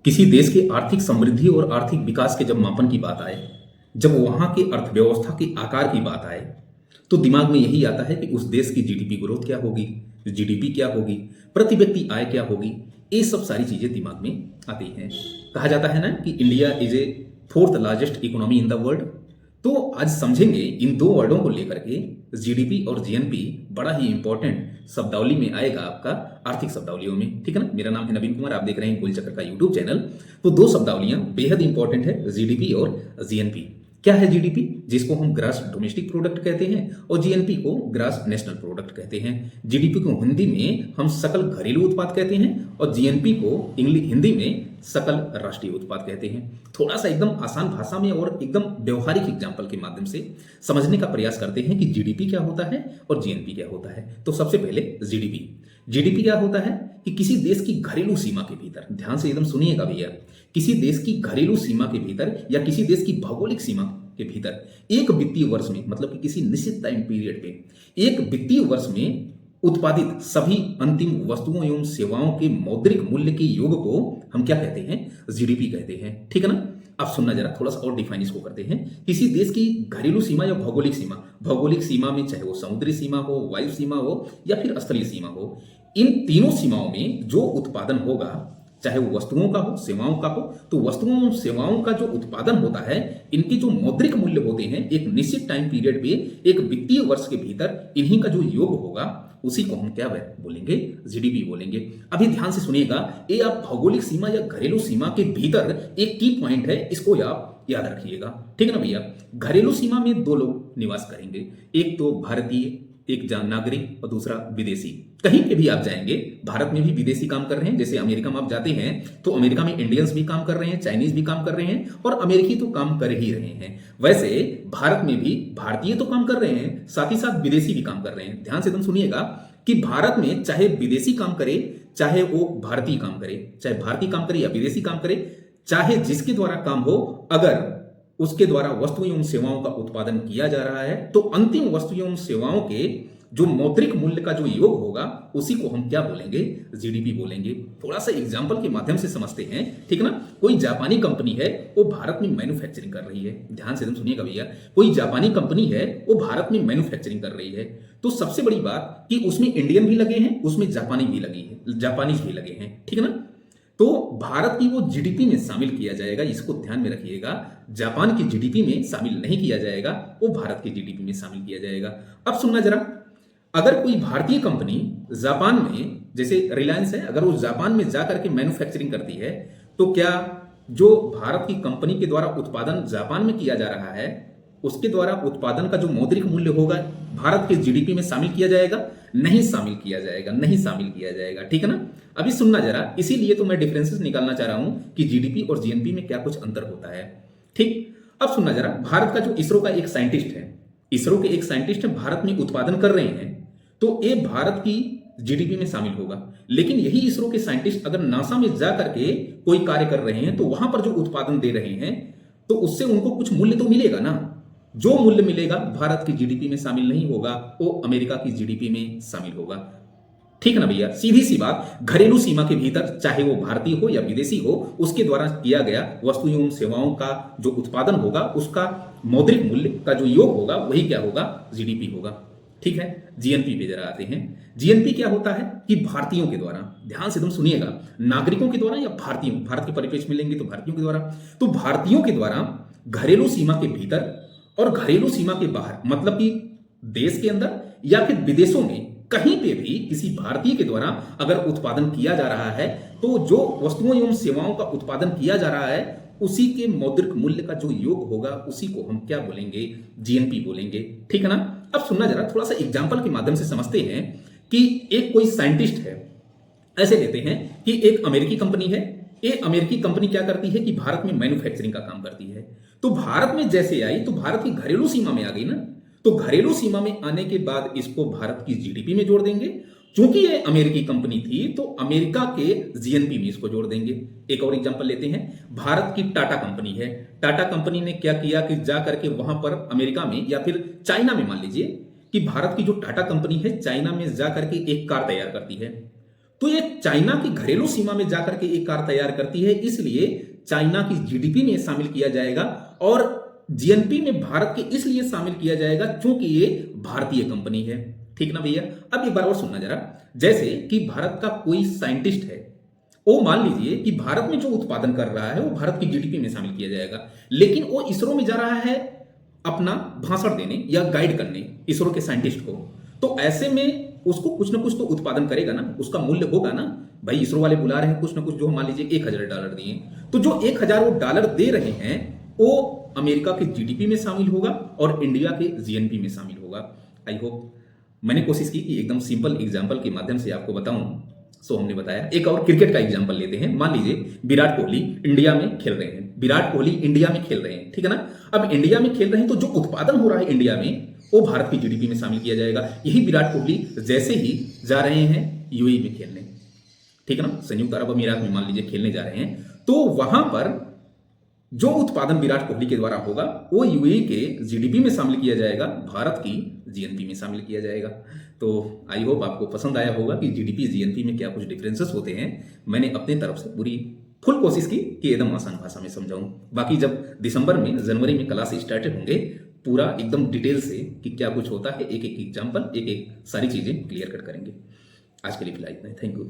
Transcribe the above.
किसी देश के आर्थिक समृद्धि और आर्थिक विकास के जब मापन की बात आए, जब वहां की अर्थव्यवस्था के आकार की बात आए, तो दिमाग में यही आता है कि उस देश की जीडीपी ग्रोथ क्या होगी, जीडीपी क्या होगी, प्रति व्यक्ति आय क्या होगी। ये सब सारी चीजें दिमाग में आती हैं। कहा जाता है ना कि India is a fourth largest economy in the world. तो आज समझेंगे इन दो वर्डों को लेकर के, जीडीपी और जीएनपी बड़ा ही इंपॉर्टेंट शब्दावली में आएगा आपका, आर्थिक शब्दावलियों में। ठीक है ना। मेरा नाम है नवीन कुमार, आप देख रहे हैं गोल चक्र का यूट्यूब चैनल। तो दो शब्दावलियां बेहद इंपॉर्टेंट है, जीडीपी और जीएनपी। क्या है जीडीपी, जिसको हम ग्रास डोमेस्टिक प्रोडक्ट कहते हैं, और जीएनपी को ग्रास नेशनल प्रोडक्ट कहते हैं। जीडीपी को हिंदी में हम सकल घरेलू उत्पाद कहते हैं, और जीएनपी को हिंदी में सकल राष्ट्रीय उत्पाद कहते हैं। थोड़ा सा एकदम आसान भाषा में और एकदम व्यवहारिक एग्जाम्पल के माध्यम से समझने का प्रयास करते हैं कि जीडीपी क्या होता है और जीएनपी क्या होता है। तो सबसे पहले जीडीपी। जीडीपी क्या होता है कि किसी देश की घरेलू सीमा के भीतर, ध्यान से एकदम सुनिएगा भैया, किसी देश की घरेलू सीमा के भीतर या किसी देश की भौगोलिक सीमा के भीतर एक वित्तीय वर्ष में, मतलब कि किसी निश्चित टाइम पीरियड पे एक वित्तीय वर्ष में उत्पादित सभी अंतिम वस्तुओं एवं सेवाओं के मौद्रिक मूल्य के योग को हम क्या कहते हैं, जीडीपी कहते हैं। ठीक है ना। अब सुनना जरा, थोड़ा सा और डिफाइन इसको करते हैं। किसी देश की घरेलू सीमा या भौगोलिक सीमा, भौगोलिक सीमा में चाहे वो समुद्री सीमा हो, वायु सीमा हो या फिर स्थलीय सीमा हो, इन तीनों सीमाओं में जो उत्पादन होगा, चाहे वो वस्तुओं का हो, सेवाओं का हो, तो वस्तुओं और सेवाओं का जो उत्पादन होता है, इनके जो मौद्रिक मूल्य होते हैं, एक निश्चित टाइम पीरियड पे एक वित्तीय वर्ष के भीतर इन्हीं का जो योग होगा, उसी को हम क्या बोलेंगे, जीडीपी बोलेंगे। अभी ध्यान से सुनिएगा, ये आप भौगोलिक सीमा या घरेलू सीमा के भीतर एक की पॉइंट है, इसको आप याद रखिएगा। ठीक है ना भैया। घरेलू सीमा में दो लोग निवास करेंगे, एक तो भारतीय, एक नागरिक, और दूसरा विदेशी। कहीं पे भी आप जाएंगे, भारत में भी विदेशी काम कर रहे हैं। जैसे अमेरिका में आप जाते हैं तो अमेरिका में इंडियंस भी काम कर रहे हैं, चाइनीज भी काम कर रहे हैं, और अमेरिकी तो काम कर ही रहे हैं। वैसे भारत में भी भारतीय तो काम कर रहे हैं, साथ ही साथ विदेशी भी काम कर रहे हैं। ध्यान से तुम सुनिएगा कि भारत में चाहे विदेशी काम करे, चाहे वो भारतीय काम करे, चाहे भारतीय काम करे या विदेशी काम करे, चाहे जिसके द्वारा काम हो, अगर उसके द्वारा वस्तुओं एवं सेवाओं का उत्पादन किया जा रहा है, तो अंतिम वस्तुओं एवं सेवाओं के जो मौद्रिक मूल्य का जो योग होगा, उसी को हम क्या बोलेंगे, जीडीपी बोलेंगे। थोड़ा सा एग्जांपल के माध्यम से समझते हैं। ठीक है ना। कोई जापानी कंपनी है, वो भारत में मैन्युफैक्चरिंग कर रही है। ध्यान से तुम सुनिएगा भैया, कोई जापानी कंपनी है, वो भारत में मैन्युफैक्चरिंग कर रही है। तो सबसे बड़ी बात कि उसमें इंडियन भी लगे हैं, उसमें जापानी भी लगे हैं, जापानीज भी लगे हैं। ठीक है ना। तो भारत की वो जीडीपी में शामिल किया जाएगा, इसको ध्यान में रखिएगा। जापान की जीडीपी में शामिल नहीं किया जाएगा, वो भारत की जीडीपी में शामिल किया जाएगा। अब सुनना जरा, अगर कोई भारतीय कंपनी जापान में, जैसे रिलायंस है, अगर वो जापान में जाकर के मैन्युफैक्चरिंग करती है, तो क्या जो भारत की कंपनी के द्वारा उत्पादन जापान में किया जा रहा है, उसके द्वारा उत्पादन का जो मौद्रिक मूल्य होगा, भारत के जीडीपी में शामिल किया जाएगा? नहीं शामिल किया जाएगा, नहीं शामिल किया जाएगा। ठीक है ना। अभी सुनना जरा, इसीलिए तो मैं डिफरेंसेस निकालना चाह रहा हूं कि जीडीपी और जीएनपी में क्या कुछ अंतर होता है। ठीक। अब सुनना जरा, भारत का जो इसरो का एक साइंटिस्ट है, इसरो के एक साइंटिस्ट है, भारत में उत्पादन कर रहे हैं, तो ये भारत की जीडीपी में शामिल होगा। लेकिन यही इसरो के साइंटिस्ट अगर नासा में जा करके कोई कार्य कर रहे हैं, तो वहां पर जो उत्पादन दे रहे हैं, तो उससे उनको कुछ मूल्य तो मिलेगा ना। जो मूल्य मिलेगा भारत की जीडीपी में शामिल नहीं होगा, वो अमेरिका की जीडीपी में शामिल होगा। ठीक है ना भैया। सीधी सी बात, घरेलू सीमा के भीतर चाहे वो भारतीय हो या विदेशी हो, उसके द्वारा किया गया वस्तुओं एवं सेवाओं का जो उत्पादन होगा, उसका मौद्रिक मूल्य का जो योग होगा, वही क्या होगा, जीडीपी होगा। ठीक है। जीएनपी पे जरा आते हैं। जीएनपी क्या होता है कि भारतीयों के द्वारा, ध्यान से तुम सुनिएगा, नागरिकों के द्वारा या भारतीयों, भारत के परिप्रेक्ष्य में लेंगे तो भारतीयों के द्वारा, तो भारतीयों के द्वारा घरेलू सीमा के भीतर और घरेलू सीमा के बाहर, मतलब कि देश के अंदर या फिर विदेशों में कहीं पे भी किसी भारतीय के द्वारा अगर उत्पादन किया जा रहा है, तो जो वस्तुओं एवं सेवाओं का उत्पादन किया जा रहा है, उसी के मौद्रिक मूल्य का जो योग होगा, उसी को हम क्या बोलेंगे, जीएनपी बोलेंगे। ठीक है ना। अब सुनना जरा, थोड़ा सा एग्जांपल के माध्यम से समझते हैं कि एक कोई साइंटिस्ट है, ऐसे लेते हैं कि एक अमेरिकी कंपनी है। ये अमेरिकी कंपनी क्या करती है कि भारत में मैन्युफैक्चरिंग का काम करती है। तो भारत में जैसे आई, तो भारत की घरेलू सीमा में आ गई ना। तो घरेलू सीमा में आने के बाद इसको भारत की जीडीपी में जोड़ देंगे। चूंकि ये अमेरिकी कंपनी थी, तो अमेरिका के जीएनपी में इसको जोड़ देंगे। एक और एग्जांपल लेते हैं, भारत की टाटा कंपनी है। टाटा कंपनी ने क्या किया कि जा करके वहां पर अमेरिका में या फिर चाइना में, मान लीजिए कि भारत की जो टाटा कंपनी है, चाइना में जा करके एक कार तैयार करती है। तो ये चाइना की घरेलू सीमा में जाकर के एक कार तैयार करती है, इसलिए चाइना की जीडीपी में शामिल किया जाएगा और जीएनपी में भारत के इसलिए शामिल किया जाएगा क्योंकि ये भारतीय कंपनी है। ठीक ना भैया? अब एक बार और सुनना जरा। जैसे कि भारत का कोई साइंटिस्ट है, वो मान लीजिए कि भारत में जो उत्पादन कर रहा है वो भारत की जीडीपी में शामिल किया जाएगा, लेकिन वो इसरो में जा रहा है अपना भाषण देने या गाइड करने इसरो के साइंटिस्ट को, तो ऐसे में उसको कुछ ना कुछ तो उत्पादन करेगा ना, उसका मूल्य होगा ना। भाई इसरो वाले बुला रहे हैं कुछ ना कुछ, जो मान लीजिए $1000 दिए, तो जो $1000 दे रहे हैं वो अमेरिका के जीडीपी में शामिल होगा और इंडिया के जीएनपी में शामिल होगा। आई होप मैंने कोशिश की कि एकदम सिंपल एग्जाम्पल के माध्यम से आपको बताऊं। सो हमने बताया। एक और क्रिकेट का एग्जाम्पल लेते हैं। मान लीजिए विराट कोहली इंडिया में खेल रहे हैं, विराट कोहली इंडिया में खेल रहे हैं, ठीक है ना। अब इंडिया में खेल रहे हैं तो जो उत्पादन हो रहा है इंडिया में वो भारत की जीडीपी में शामिल किया जाएगा। यही विराट कोहली जैसे ही जा रहे हैं यूएई में खेलने, ठीक है ना, संयुक्त अरब अमीरात में मान लीजिए खेलने जा रहे हैं, तो वहां पर जो उत्पादन विराट कोहली के द्वारा होगा वो यूएई के जीडीपी में शामिल किया जाएगा, भारत की जीएनपी में शामिल किया जाएगा। तो आई होप आपको पसंद आया होगा कि जीडीपी जीएनपी में क्या कुछ डिफरेंसेस होते हैं। मैंने अपने तरफ से पूरी फुल कोशिश की कि एकदम आसान भाषा में समझाऊं। बाकी जब दिसंबर में जनवरी में क्लास स्टार्टेड होंगे पूरा एकदम डिटेल से कि क्या कुछ होता है, एक एक एग्जाम्पल, एक एक सारी चीजें क्लियर कट करेंगे। आज के लिए फिलहाल इतना ही। Thank you.